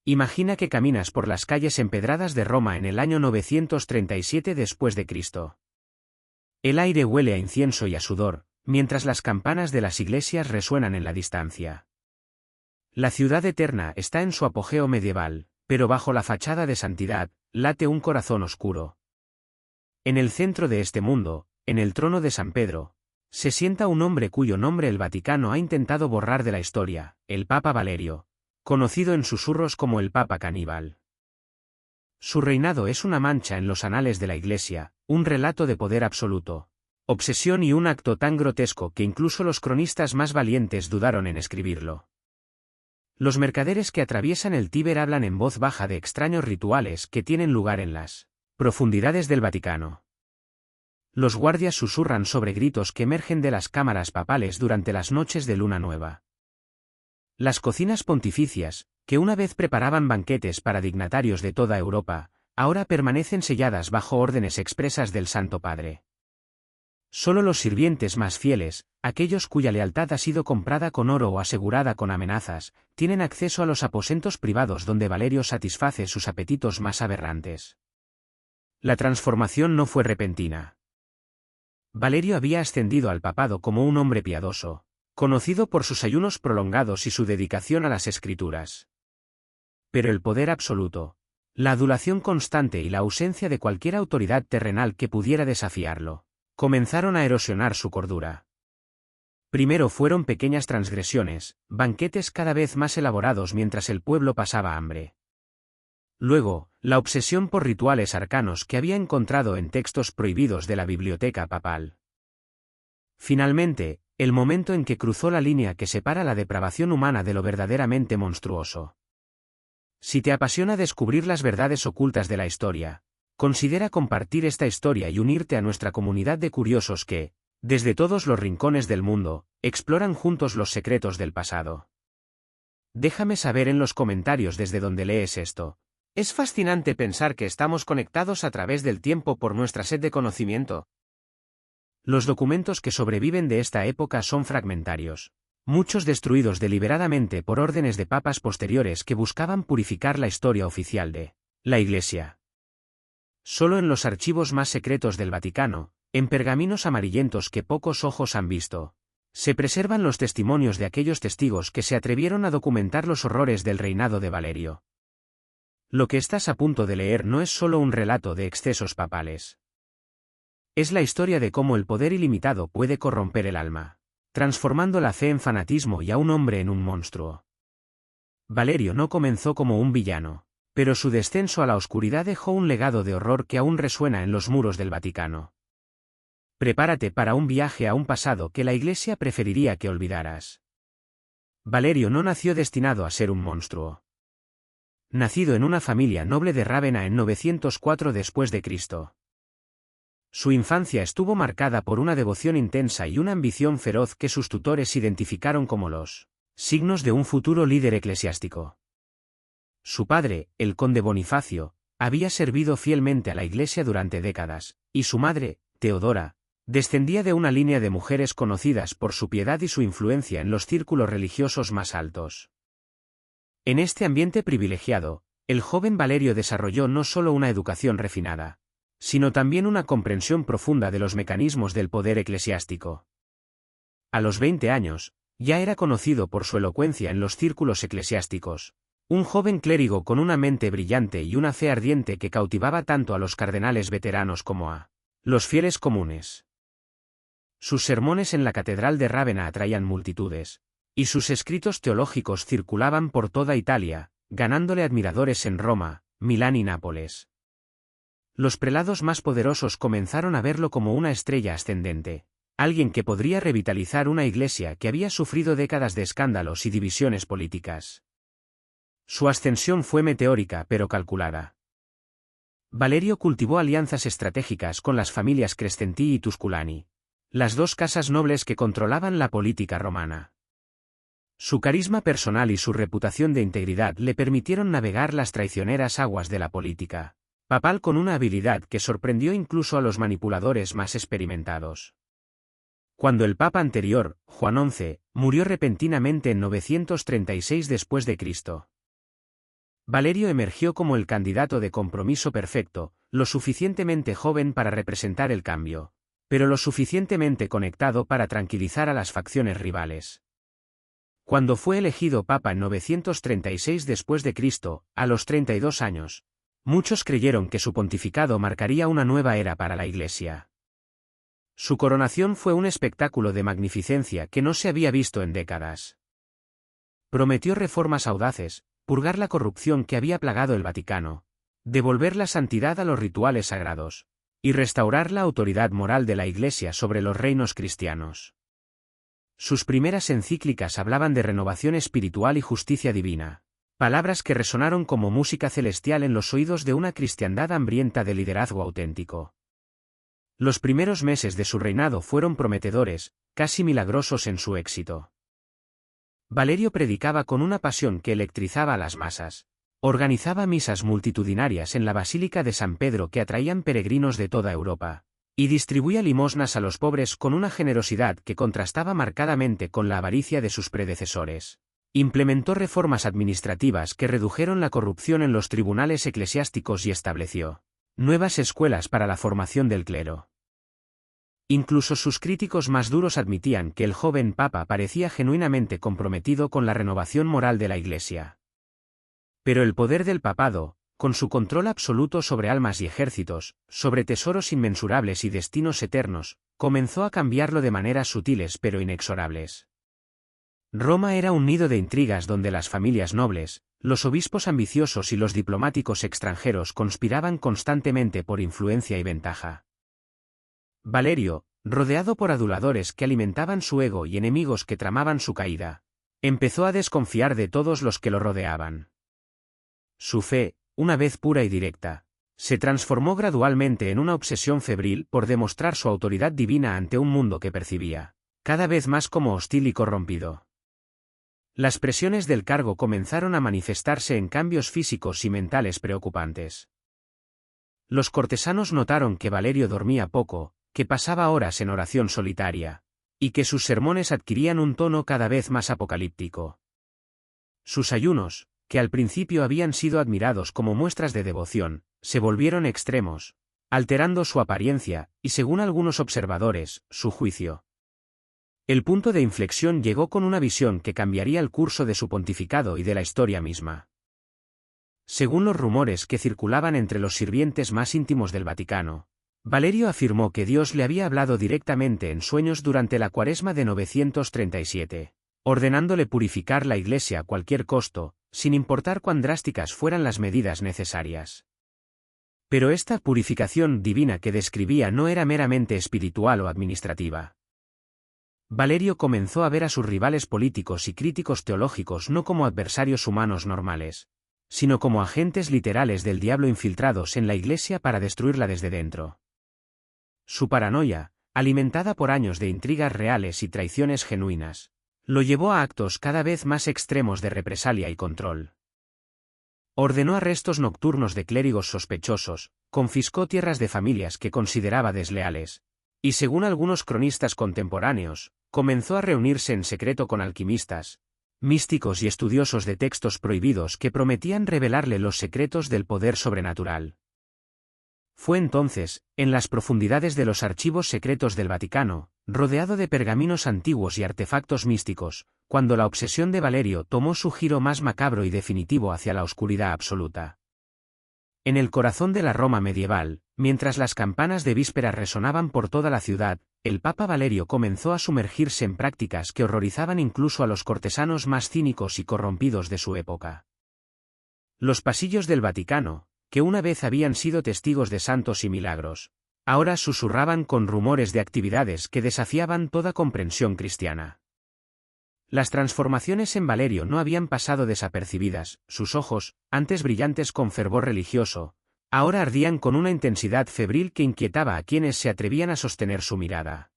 Imagina que caminas por las calles empedradas de Roma en el año 937 después de Cristo. El aire huele a incienso y a sudor, mientras las campanas de las iglesias resuenan en la distancia. La ciudad eterna está en su apogeo medieval, pero bajo la fachada de santidad, late un corazón oscuro. En el centro de este mundo, en el trono de San Pedro, se sienta un hombre cuyo nombre el Vaticano ha intentado borrar de la historia, el Papa Valerio, conocido en susurros como el Papa Caníbal. Su reinado es una mancha en los anales de la Iglesia, un relato de poder absoluto, obsesión y un acto tan grotesco que incluso los cronistas más valientes dudaron en escribirlo. Los mercaderes que atraviesan el Tíber hablan en voz baja de extraños rituales que tienen lugar en las profundidades del Vaticano. Los guardias susurran sobre gritos que emergen de las cámaras papales durante las noches de luna nueva. Las cocinas pontificias, que una vez preparaban banquetes para dignatarios de toda Europa, ahora permanecen selladas bajo órdenes expresas del Santo Padre. Solo los sirvientes más fieles, aquellos cuya lealtad ha sido comprada con oro o asegurada con amenazas, tienen acceso a los aposentos privados donde Valerio satisface sus apetitos más aberrantes. La transformación no fue repentina. Valerio había ascendido al papado como un hombre piadoso, conocido por sus ayunos prolongados y su dedicación a las Escrituras. Pero el poder absoluto, la adulación constante y la ausencia de cualquier autoridad terrenal que pudiera desafiarlo, comenzaron a erosionar su cordura. Primero fueron pequeñas transgresiones, banquetes cada vez más elaborados mientras el pueblo pasaba hambre. Luego, la obsesión por rituales arcanos que había encontrado en textos prohibidos de la biblioteca papal. Finalmente, el momento en que cruzó la línea que separa la depravación humana de lo verdaderamente monstruoso. Si te apasiona descubrir las verdades ocultas de la historia, considera compartir esta historia y unirte a nuestra comunidad de curiosos que, desde todos los rincones del mundo, exploran juntos los secretos del pasado. Déjame saber en los comentarios desde donde lees esto. Es fascinante pensar que estamos conectados a través del tiempo por nuestra sed de conocimiento. Los documentos que sobreviven de esta época son fragmentarios, muchos destruidos deliberadamente por órdenes de papas posteriores que buscaban purificar la historia oficial de la Iglesia. Solo en los archivos más secretos del Vaticano, en pergaminos amarillentos que pocos ojos han visto, se preservan los testimonios de aquellos testigos que se atrevieron a documentar los horrores del reinado de Valerio. Lo que estás a punto de leer no es solo un relato de excesos papales. Es la historia de cómo el poder ilimitado puede corromper el alma, transformando la fe en fanatismo y a un hombre en un monstruo. Valerio no comenzó como un villano, pero su descenso a la oscuridad dejó un legado de horror que aún resuena en los muros del Vaticano. Prepárate para un viaje a un pasado que la Iglesia preferiría que olvidaras. Valerio no nació destinado a ser un monstruo. Nacido en una familia noble de Rávena en 904 después de Cristo. Su infancia estuvo marcada por una devoción intensa y una ambición feroz que sus tutores identificaron como los signos de un futuro líder eclesiástico. Su padre, el conde Bonifacio, había servido fielmente a la Iglesia durante décadas, y su madre, Teodora, descendía de una línea de mujeres conocidas por su piedad y su influencia en los círculos religiosos más altos. En este ambiente privilegiado, el joven Valerio desarrolló no solo una educación refinada, sino también una comprensión profunda de los mecanismos del poder eclesiástico. A los 20 años, ya era conocido por su elocuencia en los círculos eclesiásticos, un joven clérigo con una mente brillante y una fe ardiente que cautivaba tanto a los cardenales veteranos como a los fieles comunes. Sus sermones en la Catedral de Rávena atraían multitudes, y sus escritos teológicos circulaban por toda Italia, ganándole admiradores en Roma, Milán y Nápoles. Los prelados más poderosos comenzaron a verlo como una estrella ascendente, alguien que podría revitalizar una iglesia que había sufrido décadas de escándalos y divisiones políticas. Su ascensión fue meteórica pero calculada. Valerio cultivó alianzas estratégicas con las familias Crescenti y Tusculani, las dos casas nobles que controlaban la política romana. Su carisma personal y su reputación de integridad le permitieron navegar las traicioneras aguas de la política papal con una habilidad que sorprendió incluso a los manipuladores más experimentados. Cuando el papa anterior, Juan XI, murió repentinamente en 936 después de Cristo. Valerio emergió como el candidato de compromiso perfecto, lo suficientemente joven para representar el cambio, pero lo suficientemente conectado para tranquilizar a las facciones rivales. Cuando fue elegido papa en 936 después de Cristo, a los 32 años, muchos creyeron que su pontificado marcaría una nueva era para la Iglesia. Su coronación fue un espectáculo de magnificencia que no se había visto en décadas. Prometió reformas audaces, purgar la corrupción que había plagado el Vaticano, devolver la santidad a los rituales sagrados, y restaurar la autoridad moral de la Iglesia sobre los reinos cristianos. Sus primeras encíclicas hablaban de renovación espiritual y justicia divina, palabras que resonaron como música celestial en los oídos de una cristiandad hambrienta de liderazgo auténtico. Los primeros meses de su reinado fueron prometedores, casi milagrosos en su éxito. Valerio predicaba con una pasión que electrizaba a las masas. Organizaba misas multitudinarias en la Basílica de San Pedro que atraían peregrinos de toda Europa, y distribuía limosnas a los pobres con una generosidad que contrastaba marcadamente con la avaricia de sus predecesores. Implementó reformas administrativas que redujeron la corrupción en los tribunales eclesiásticos y estableció nuevas escuelas para la formación del clero. Incluso sus críticos más duros admitían que el joven papa parecía genuinamente comprometido con la renovación moral de la Iglesia. Pero el poder del papado, con su control absoluto sobre almas y ejércitos, sobre tesoros inmensurables y destinos eternos, comenzó a cambiarlo de maneras sutiles pero inexorables. Roma era un nido de intrigas donde las familias nobles, los obispos ambiciosos y los diplomáticos extranjeros conspiraban constantemente por influencia y ventaja. Valerio, rodeado por aduladores que alimentaban su ego y enemigos que tramaban su caída, empezó a desconfiar de todos los que lo rodeaban. Su fe, una vez pura y directa, se transformó gradualmente en una obsesión febril por demostrar su autoridad divina ante un mundo que percibía, cada vez más como hostil y corrompido. Las presiones del cargo comenzaron a manifestarse en cambios físicos y mentales preocupantes. Los cortesanos notaron que Valerio dormía poco, que pasaba horas en oración solitaria, y que sus sermones adquirían un tono cada vez más apocalíptico. Sus ayunos, que al principio habían sido admirados como muestras de devoción, se volvieron extremos, alterando su apariencia, y según algunos observadores, su juicio. El punto de inflexión llegó con una visión que cambiaría el curso de su pontificado y de la historia misma. Según los rumores que circulaban entre los sirvientes más íntimos del Vaticano, Valerio afirmó que Dios le había hablado directamente en sueños durante la Cuaresma de 937, ordenándole purificar la Iglesia a cualquier costo, sin importar cuán drásticas fueran las medidas necesarias. Pero esta purificación divina que describía no era meramente espiritual o administrativa. Valerio comenzó a ver a sus rivales políticos y críticos teológicos no como adversarios humanos normales, sino como agentes literales del diablo infiltrados en la Iglesia para destruirla desde dentro. Su paranoia, alimentada por años de intrigas reales y traiciones genuinas, lo llevó a actos cada vez más extremos de represalia y control. Ordenó arrestos nocturnos de clérigos sospechosos, confiscó tierras de familias que consideraba desleales, y según algunos cronistas contemporáneos, comenzó a reunirse en secreto con alquimistas, místicos y estudiosos de textos prohibidos que prometían revelarle los secretos del poder sobrenatural. Fue entonces, en las profundidades de los archivos secretos del Vaticano, rodeado de pergaminos antiguos y artefactos místicos, cuando la obsesión de Valerio tomó su giro más macabro y definitivo hacia la oscuridad absoluta. En el corazón de la Roma medieval, mientras las campanas de víspera resonaban por toda la ciudad, el Papa Valerio comenzó a sumergirse en prácticas que horrorizaban incluso a los cortesanos más cínicos y corrompidos de su época. Los pasillos del Vaticano, que una vez habían sido testigos de santos y milagros, ahora susurraban con rumores de actividades que desafiaban toda comprensión cristiana. Las transformaciones en Valerio no habían pasado desapercibidas, sus ojos, antes brillantes con fervor religioso, ahora ardían con una intensidad febril que inquietaba a quienes se atrevían a sostener su mirada.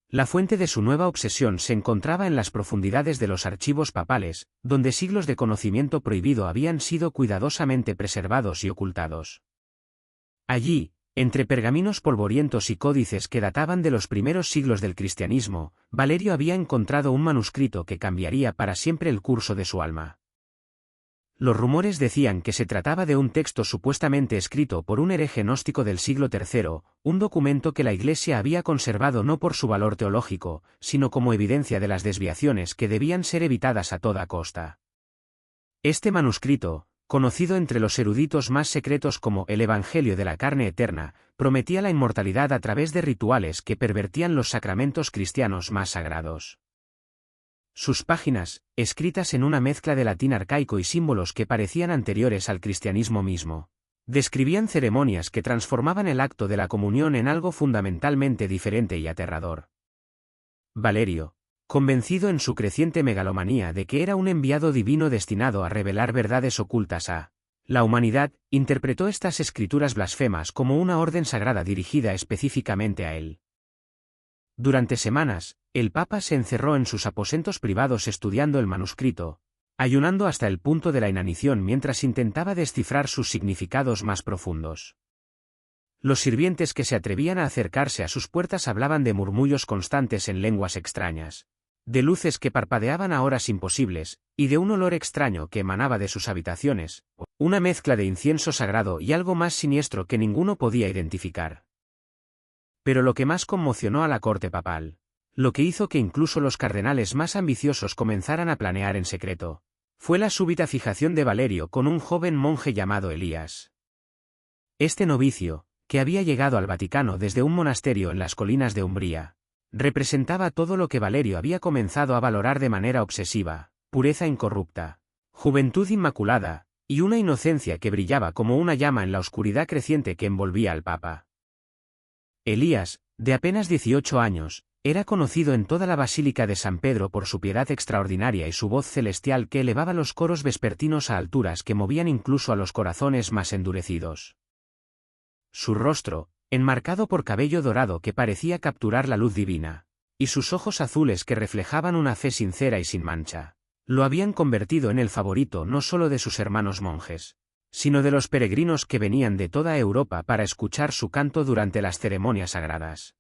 La fuente de su nueva obsesión se encontraba en las profundidades de los archivos papales, donde siglos de conocimiento prohibido habían sido cuidadosamente preservados y ocultados. Allí, entre pergaminos polvorientos y códices que databan de los primeros siglos del cristianismo, Valerio había encontrado un manuscrito que cambiaría para siempre el curso de su alma. Los rumores decían que se trataba de un texto supuestamente escrito por un hereje gnóstico del siglo III, un documento que la Iglesia había conservado no por su valor teológico, sino como evidencia de las desviaciones que debían ser evitadas a toda costa. Este manuscrito, conocido entre los eruditos más secretos como el Evangelio de la Carne Eterna, prometía la inmortalidad a través de rituales que pervertían los sacramentos cristianos más sagrados. Sus páginas, escritas en una mezcla de latín arcaico y símbolos que parecían anteriores al cristianismo mismo, describían ceremonias que transformaban el acto de la comunión en algo fundamentalmente diferente y aterrador. Valerio, convencido en su creciente megalomanía de que era un enviado divino destinado a revelar verdades ocultas a la humanidad, interpretó estas escrituras blasfemas como una orden sagrada dirigida específicamente a él. Durante semanas, el Papa se encerró en sus aposentos privados estudiando el manuscrito, ayunando hasta el punto de la inanición mientras intentaba descifrar sus significados más profundos. Los sirvientes que se atrevían a acercarse a sus puertas hablaban de murmullos constantes en lenguas extrañas, de luces que parpadeaban a horas imposibles, y de un olor extraño que emanaba de sus habitaciones, una mezcla de incienso sagrado y algo más siniestro que ninguno podía identificar. Pero lo que más conmocionó a la corte papal, lo que hizo que incluso los cardenales más ambiciosos comenzaran a planear en secreto, fue la súbita fijación de Valerio con un joven monje llamado Elías. Este novicio, que había llegado al Vaticano desde un monasterio en las colinas de Umbría, representaba todo lo que Valerio había comenzado a valorar de manera obsesiva: pureza incorrupta, juventud inmaculada, y una inocencia que brillaba como una llama en la oscuridad creciente que envolvía al Papa. Elías, de apenas 18 años, era conocido en toda la Basílica de San Pedro por su piedad extraordinaria y su voz celestial que elevaba los coros vespertinos a alturas que movían incluso a los corazones más endurecidos. Su rostro, enmarcado por cabello dorado que parecía capturar la luz divina, y sus ojos azules que reflejaban una fe sincera y sin mancha, lo habían convertido en el favorito no solo de sus hermanos monjes, sino de los peregrinos que venían de toda Europa para escuchar su canto durante las ceremonias sagradas.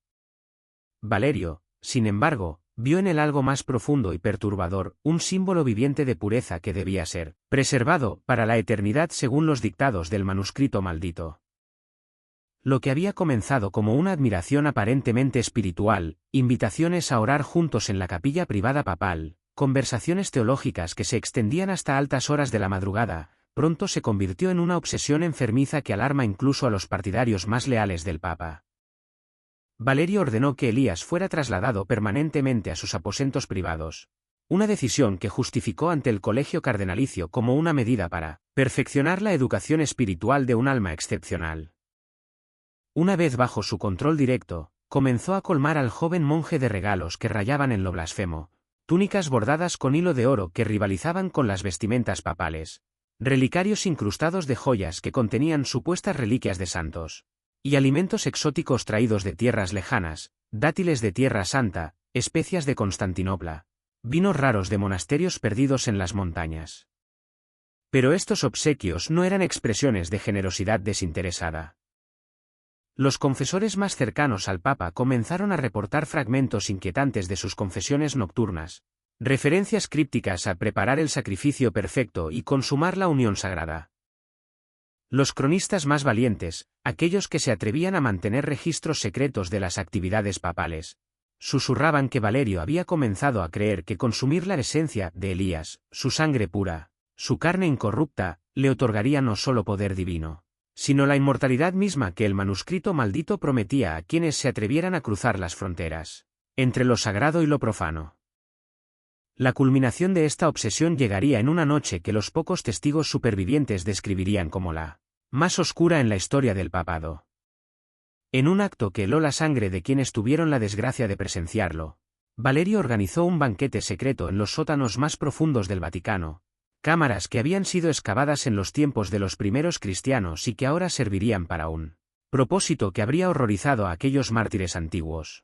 Valerio, sin embargo, vio en él algo más profundo y perturbador, un símbolo viviente de pureza que debía ser preservado para la eternidad según los dictados del manuscrito maldito. Lo que había comenzado como una admiración aparentemente espiritual, invitaciones a orar juntos en la capilla privada papal, conversaciones teológicas que se extendían hasta altas horas de la madrugada, pronto se convirtió en una obsesión enfermiza que alarma incluso a los partidarios más leales del Papa. Valerio ordenó que Elías fuera trasladado permanentemente a sus aposentos privados, una decisión que justificó ante el colegio cardenalicio como una medida para perfeccionar la educación espiritual de un alma excepcional. Una vez bajo su control directo, comenzó a colmar al joven monje de regalos que rayaban en lo blasfemo, túnicas bordadas con hilo de oro que rivalizaban con las vestimentas papales, relicarios incrustados de joyas que contenían supuestas reliquias de santos, y alimentos exóticos traídos de tierras lejanas, dátiles de Tierra Santa, especias de Constantinopla, vinos raros de monasterios perdidos en las montañas. Pero estos obsequios no eran expresiones de generosidad desinteresada. Los confesores más cercanos al Papa comenzaron a reportar fragmentos inquietantes de sus confesiones nocturnas, referencias crípticas a preparar el sacrificio perfecto y consumar la unión sagrada. Los cronistas más valientes, aquellos que se atrevían a mantener registros secretos de las actividades papales, susurraban que Valerio había comenzado a creer que consumir la esencia de Elías, su sangre pura, su carne incorrupta, le otorgaría no solo poder divino, sino la inmortalidad misma que el manuscrito maldito prometía a quienes se atrevieran a cruzar las fronteras entre lo sagrado y lo profano. La culminación de esta obsesión llegaría en una noche que los pocos testigos supervivientes describirían como la más oscura en la historia del papado. En un acto que heló la sangre de quienes tuvieron la desgracia de presenciarlo, Valerio organizó un banquete secreto en los sótanos más profundos del Vaticano, cámaras que habían sido excavadas en los tiempos de los primeros cristianos y que ahora servirían para un propósito que habría horrorizado a aquellos mártires antiguos.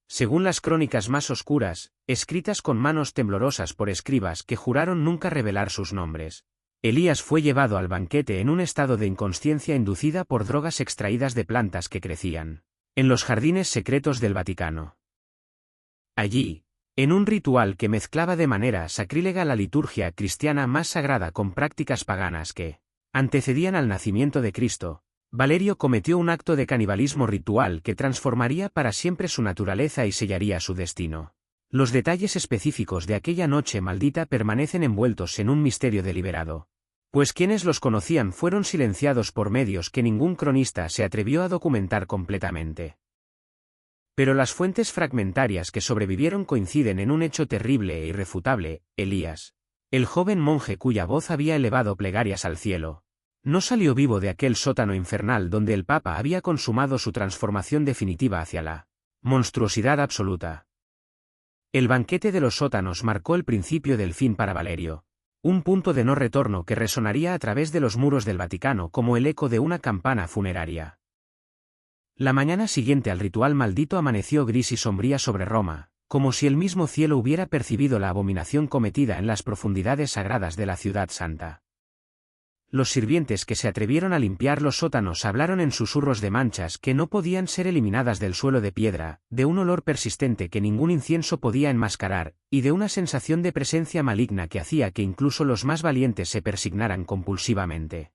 Según las crónicas más oscuras, escritas con manos temblorosas por escribas que juraron nunca revelar sus nombres, Elías fue llevado al banquete en un estado de inconsciencia inducida por drogas extraídas de plantas que crecían en los jardines secretos del Vaticano. Allí, En un ritual que mezclaba de manera sacrílega la liturgia cristiana más sagrada con prácticas paganas que antecedían al nacimiento de Cristo, Valerio cometió un acto de canibalismo ritual que transformaría para siempre su naturaleza y sellaría su destino. Los detalles específicos de aquella noche maldita permanecen envueltos en un misterio deliberado, pues quienes los conocían fueron silenciados por medios que ningún cronista se atrevió a documentar completamente. Pero las fuentes fragmentarias que sobrevivieron coinciden en un hecho terrible e irrefutable: Elías, el joven monje cuya voz había elevado plegarias al cielo, no salió vivo de aquel sótano infernal donde el Papa había consumado su transformación definitiva hacia la monstruosidad absoluta. El banquete de los sótanos marcó el principio del fin para Valerio, un punto de no retorno que resonaría a través de los muros del Vaticano como el eco de una campana funeraria. La mañana siguiente al ritual maldito amaneció gris y sombría sobre Roma, como si el mismo cielo hubiera percibido la abominación cometida en las profundidades sagradas de la ciudad santa. Los sirvientes que se atrevieron a limpiar los sótanos hablaron en susurros de manchas que no podían ser eliminadas del suelo de piedra, de un olor persistente que ningún incienso podía enmascarar, y de una sensación de presencia maligna que hacía que incluso los más valientes se persignaran compulsivamente.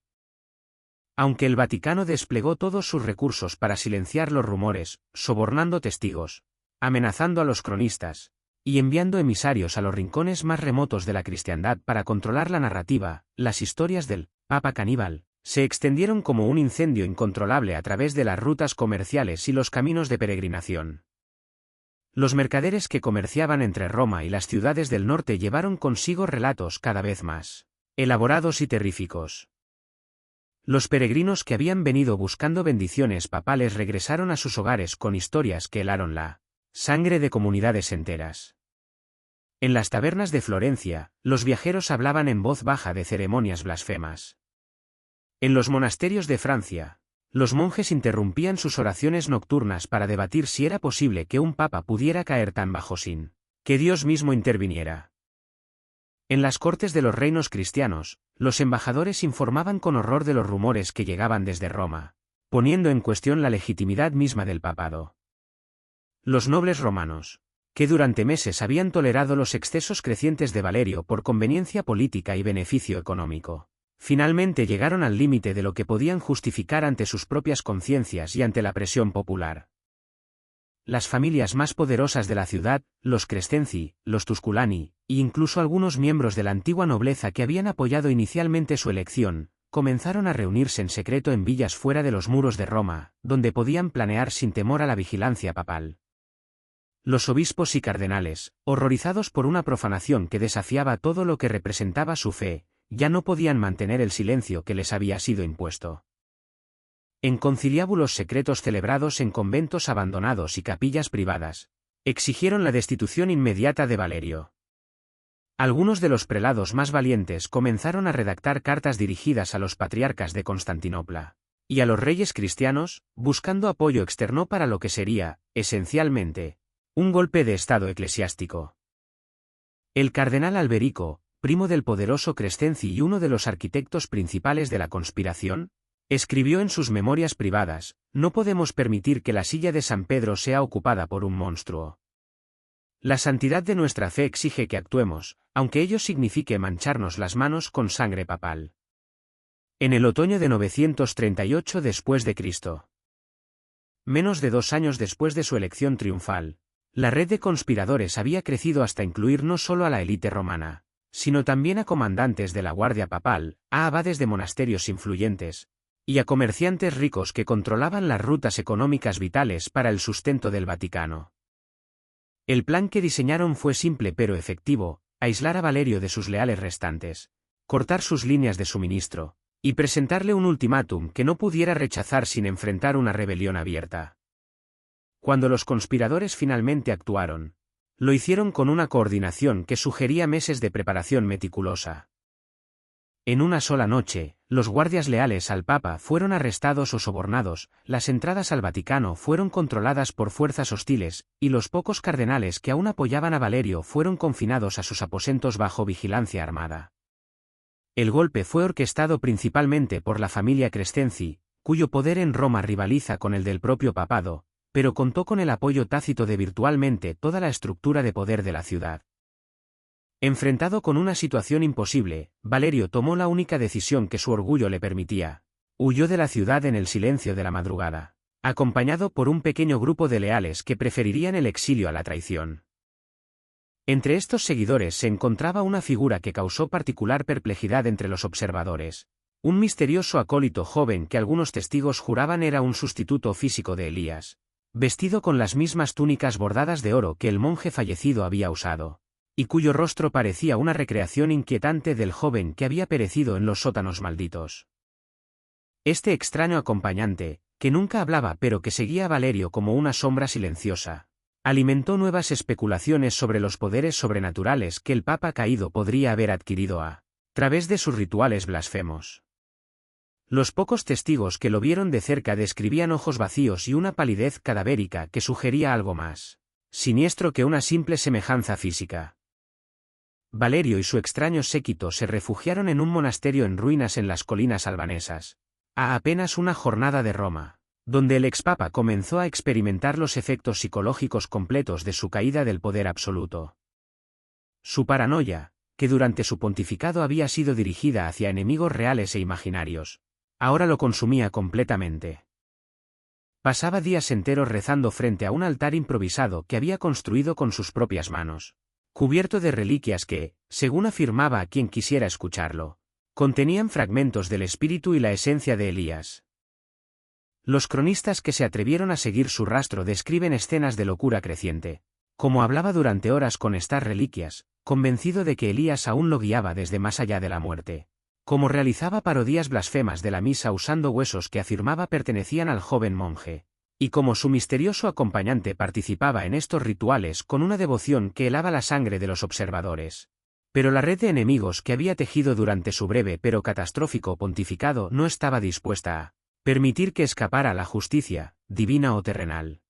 Aunque el Vaticano desplegó todos sus recursos para silenciar los rumores, sobornando testigos, amenazando a los cronistas, y enviando emisarios a los rincones más remotos de la cristiandad para controlar la narrativa, las historias del Papa caníbal se extendieron como un incendio incontrolable a través de las rutas comerciales y los caminos de peregrinación. Los mercaderes que comerciaban entre Roma y las ciudades del norte llevaron consigo relatos cada vez más elaborados y terríficos. Los peregrinos que habían venido buscando bendiciones papales regresaron a sus hogares con historias que helaron la sangre de comunidades enteras. En las tabernas de Florencia, los viajeros hablaban en voz baja de ceremonias blasfemas. En los monasterios de Francia, los monjes interrumpían sus oraciones nocturnas para debatir si era posible que un papa pudiera caer tan bajo sin que Dios mismo interviniera. En las cortes de los reinos cristianos, los embajadores informaban con horror de los rumores que llegaban desde Roma, poniendo en cuestión la legitimidad misma del papado. Los nobles romanos, que durante meses habían tolerado los excesos crecientes de Valerio por conveniencia política y beneficio económico, finalmente llegaron al límite de lo que podían justificar ante sus propias conciencias y ante la presión popular. Las familias más poderosas de la ciudad, los Crescenzi, los Tusculani, e incluso algunos miembros de la antigua nobleza que habían apoyado inicialmente su elección, comenzaron a reunirse en secreto en villas fuera de los muros de Roma, donde podían planear sin temor a la vigilancia papal. Los obispos y cardenales, horrorizados por una profanación que desafiaba todo lo que representaba su fe, ya no podían mantener el silencio que les había sido impuesto. En conciliábulos secretos celebrados en conventos abandonados y capillas privadas, exigieron la destitución inmediata de Valerio. Algunos de los prelados más valientes comenzaron a redactar cartas dirigidas a los patriarcas de Constantinopla y a los reyes cristianos, buscando apoyo externo para lo que sería, esencialmente, un golpe de estado eclesiástico. El cardenal Alberico, primo del poderoso Crescenzi y uno de los arquitectos principales de la conspiración, escribió en sus memorias privadas: «No podemos permitir que la silla de San Pedro sea ocupada por un monstruo. La santidad de nuestra fe exige que actuemos, aunque ello signifique mancharnos las manos con sangre papal». En el otoño de 938 después de Cristo, menos de 2 años después de su elección triunfal, la red de conspiradores había crecido hasta incluir no solo a la élite romana, sino también a comandantes de la guardia papal, a abades de monasterios influyentes, y a comerciantes ricos que controlaban las rutas económicas vitales para el sustento del Vaticano. El plan que diseñaron fue simple pero efectivo: aislar a Valerio de sus leales restantes, cortar sus líneas de suministro, y presentarle un ultimátum que no pudiera rechazar sin enfrentar una rebelión abierta. Cuando los conspiradores finalmente actuaron, lo hicieron con una coordinación que sugería meses de preparación meticulosa. En una sola noche, los guardias leales al Papa fueron arrestados o sobornados, las entradas al Vaticano fueron controladas por fuerzas hostiles, y los pocos cardenales que aún apoyaban a Valerio fueron confinados a sus aposentos bajo vigilancia armada. El golpe fue orquestado principalmente por la familia Crescenzi, cuyo poder en Roma rivaliza con el del propio papado, pero contó con el apoyo tácito de virtualmente toda la estructura de poder de la ciudad. Enfrentado con una situación imposible, Valerio tomó la única decisión que su orgullo le permitía. Huyó de la ciudad en el silencio de la madrugada, acompañado por un pequeño grupo de leales que preferirían el exilio a la traición. Entre estos seguidores se encontraba una figura que causó particular perplejidad entre los observadores, un misterioso acólito joven que algunos testigos juraban era un sustituto físico de Elías, vestido con las mismas túnicas bordadas de oro que el monje fallecido había usado, y cuyo rostro parecía una recreación inquietante del joven que había perecido en los sótanos malditos. Este extraño acompañante, que nunca hablaba pero que seguía a Valerio como una sombra silenciosa, alimentó nuevas especulaciones sobre los poderes sobrenaturales que el Papa caído podría haber adquirido a través de sus rituales blasfemos. Los pocos testigos que lo vieron de cerca describían ojos vacíos y una palidez cadavérica que sugería algo más siniestro que una simple semejanza física. Valerio y su extraño séquito se refugiaron en un monasterio en ruinas en las colinas albanesas, a apenas una jornada de Roma, donde el expapa comenzó a experimentar los efectos psicológicos completos de su caída del poder absoluto. Su paranoia, que durante su pontificado había sido dirigida hacia enemigos reales e imaginarios, ahora lo consumía completamente. Pasaba días enteros rezando frente a un altar improvisado que había construido con sus propias manos, cubierto de reliquias que, según afirmaba a quien quisiera escucharlo, contenían fragmentos del espíritu y la esencia de Elías. Los cronistas que se atrevieron a seguir su rastro describen escenas de locura creciente, como hablaba durante horas con estas reliquias, convencido de que Elías aún lo guiaba desde más allá de la muerte, como realizaba parodias blasfemas de la misa usando huesos que afirmaba pertenecían al joven monje, y como su misterioso acompañante participaba en estos rituales con una devoción que helaba la sangre de los observadores. Pero la red de enemigos que había tejido durante su breve pero catastrófico pontificado no estaba dispuesta a permitir que escapara la justicia, divina o terrenal.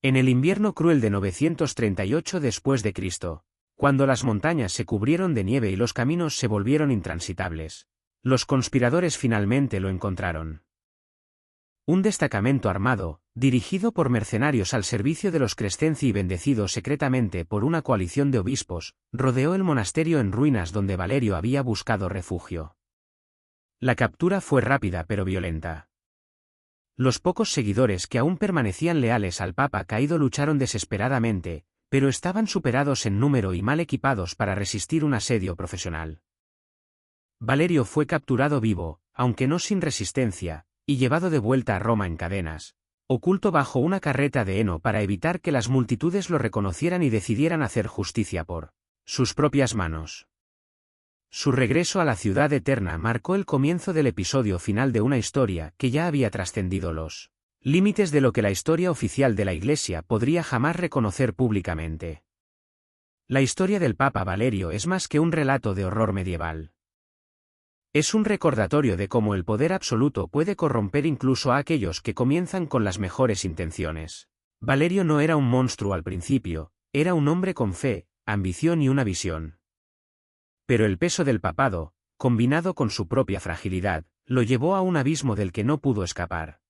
En el invierno cruel de 938 después de Cristo, cuando las montañas se cubrieron de nieve y los caminos se volvieron intransitables, los conspiradores finalmente lo encontraron. Un destacamento armado, dirigido por mercenarios al servicio de los Crescenzi y bendecido secretamente por una coalición de obispos, rodeó el monasterio en ruinas donde Valerio había buscado refugio. La captura fue rápida pero violenta. Los pocos seguidores que aún permanecían leales al Papa caído lucharon desesperadamente, pero estaban superados en número y mal equipados para resistir un asedio profesional. Valerio fue capturado vivo, aunque no sin resistencia, y llevado de vuelta a Roma en cadenas, oculto bajo una carreta de heno para evitar que las multitudes lo reconocieran y decidieran hacer justicia por sus propias manos. Su regreso a la ciudad eterna marcó el comienzo del episodio final de una historia que ya había trascendido los límites de lo que la historia oficial de la Iglesia podría jamás reconocer públicamente. La historia del Papa Valerio es más que un relato de horror medieval. Es un recordatorio de cómo el poder absoluto puede corromper incluso a aquellos que comienzan con las mejores intenciones. Valerio no era un monstruo al principio, era un hombre con fe, ambición y una visión. Pero el peso del papado, combinado con su propia fragilidad, lo llevó a un abismo del que no pudo escapar.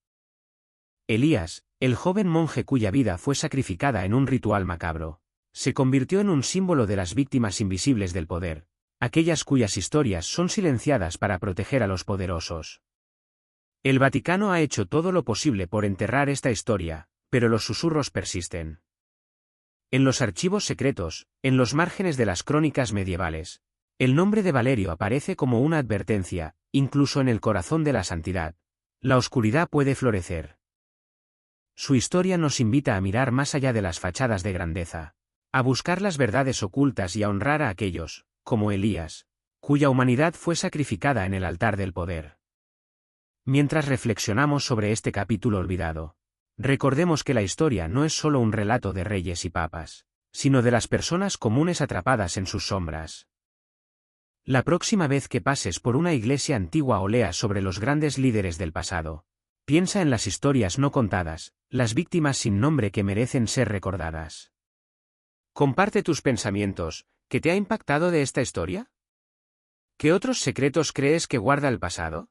Elías, el joven monje cuya vida fue sacrificada en un ritual macabro, se convirtió en un símbolo de las víctimas invisibles del poder, aquellas cuyas historias son silenciadas para proteger a los poderosos. El Vaticano ha hecho todo lo posible por enterrar esta historia, pero los susurros persisten. En los archivos secretos, en los márgenes de las crónicas medievales, el nombre de Valerio aparece como una advertencia, incluso en el corazón de la santidad. La oscuridad puede florecer. Su historia nos invita a mirar más allá de las fachadas de grandeza, a buscar las verdades ocultas y a honrar a aquellos, como Elías, cuya humanidad fue sacrificada en el altar del poder. Mientras reflexionamos sobre este capítulo olvidado, recordemos que la historia no es solo un relato de reyes y papas, sino de las personas comunes atrapadas en sus sombras. La próxima vez que pases por una iglesia antigua o leas sobre los grandes líderes del pasado, piensa en las historias no contadas, las víctimas sin nombre que merecen ser recordadas. Comparte tus pensamientos. ¿Qué te ha impactado de esta historia? ¿Qué otros secretos crees que guarda el pasado?